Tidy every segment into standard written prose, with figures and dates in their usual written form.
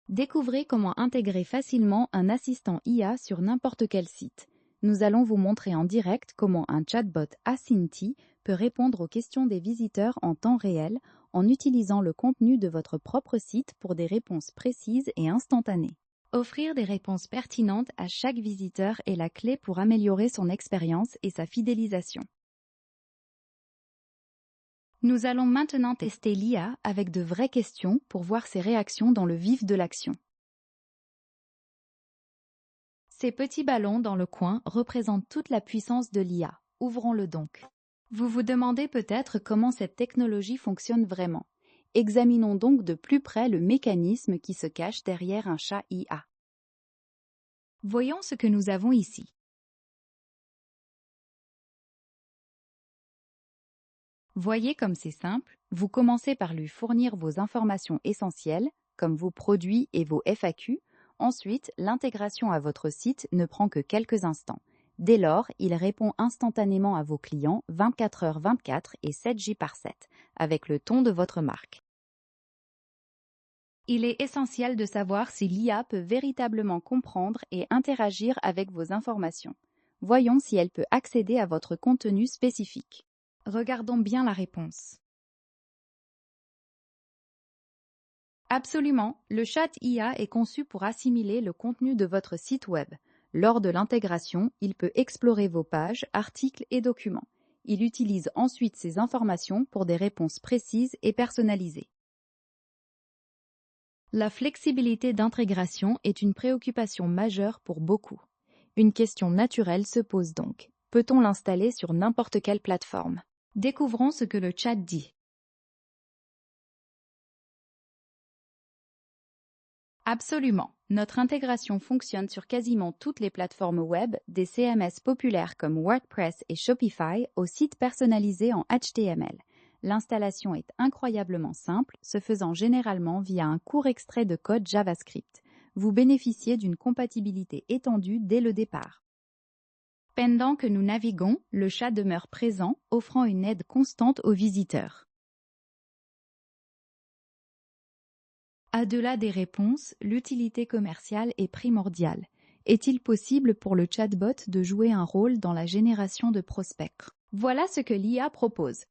Découvrez comment intégrer facilement un assistant IA sur n'importe quel site. Nous allons vous montrer en direct comment un chatbot Acinti peut répondre aux questions des visiteurs en temps réel en utilisant le contenu de votre propre site pour des réponses précises et instantanées. Offrir des réponses pertinentes à chaque visiteur est la clé pour améliorer son expérience et sa fidélisation. Nous allons maintenant tester l'IA avec de vraies questions pour voir ses réactions dans le vif de l'action. Ces petits ballons dans le coin représentent toute la puissance de l'IA. Ouvrons-le donc. Vous vous demandez peut-être comment cette technologie fonctionne vraiment. Examinons donc de plus près le mécanisme qui se cache derrière un chat IA. Voyons ce que nous avons ici. Voyez comme c'est simple, vous commencez par lui fournir vos informations essentielles, comme vos produits et vos FAQ. Ensuite, l'intégration à votre site ne prend que quelques instants. Dès lors, il répond instantanément à vos clients 24h/24 et 7 jours par 7, avec le ton de votre marque. Il est essentiel de savoir si l'IA peut véritablement comprendre et interagir avec vos informations. Voyons si elle peut accéder à votre contenu spécifique. Regardons bien la réponse. Absolument, le chat IA est conçu pour assimiler le contenu de votre site web. Lors de l'intégration, il peut explorer vos pages, articles et documents. Il utilise ensuite ces informations pour des réponses précises et personnalisées. La flexibilité d'intégration est une préoccupation majeure pour beaucoup. Une question naturelle se pose donc. Peut-on l'installer sur n'importe quelle plateforme? Découvrons ce que le chat dit. Absolument. Notre intégration fonctionne sur quasiment toutes les plateformes web, des CMS populaires comme WordPress et Shopify aux sites personnalisés en HTML. L'installation est incroyablement simple, se faisant généralement via un court extrait de code JavaScript. Vous bénéficiez d'une compatibilité étendue dès le départ. Pendant que nous naviguons, le chat demeure présent, offrant une aide constante aux visiteurs. Au-delà des réponses, l'utilité commerciale est primordiale. Est-il possible pour le chatbot de jouer un rôle dans la génération de prospects? Voilà ce que l'IA propose.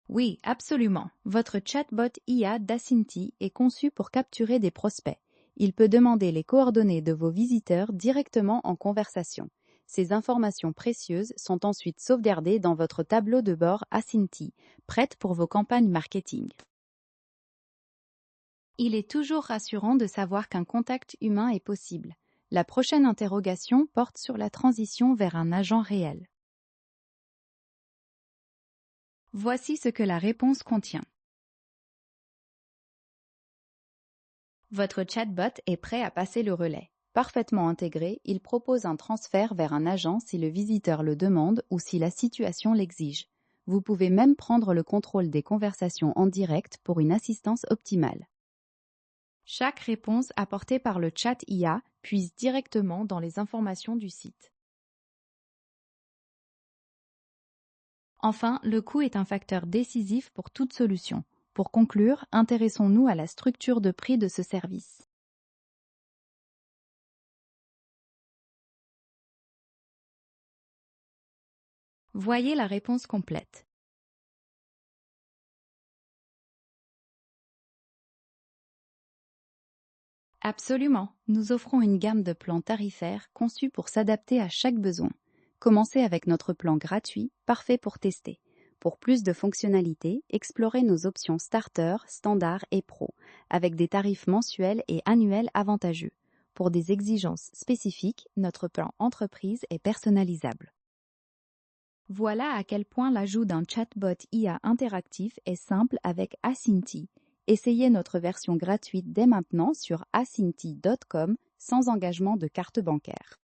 Oui, absolument. Votre chatbot IA d'Acinti est conçu pour capturer des prospects. Il peut demander les coordonnées de vos visiteurs directement en conversation. Ces informations précieuses sont ensuite sauvegardées dans votre tableau de bord Acinti, prête pour vos campagnes marketing. Il est toujours rassurant de savoir qu'un contact humain est possible. La prochaine interrogation porte sur la transition vers un agent réel. Voici ce que la réponse contient. Votre chatbot est prêt à passer le relais. Parfaitement intégré, il propose un transfert vers un agent si le visiteur le demande ou si la situation l'exige. Vous pouvez même prendre le contrôle des conversations en direct pour une assistance optimale. Chaque réponse apportée par le chat IA puise directement dans les informations du site. Enfin, le coût est un facteur décisif pour toute solution. Pour conclure, intéressons-nous à la structure de prix de ce service. Voyez la réponse complète. Absolument, nous offrons une gamme de plans tarifaires conçus pour s'adapter à chaque besoin. Commencez avec notre plan gratuit, parfait pour tester. Pour plus de fonctionnalités, explorez nos options Starter, Standard et Pro, avec des tarifs mensuels et annuels avantageux. Pour des exigences spécifiques, notre plan Entreprise est personnalisable. Voilà à quel point l'ajout d'un chatbot IA interactif est simple avec Acinti. Essayez notre version gratuite dès maintenant sur acinti.com sans engagement de carte bancaire.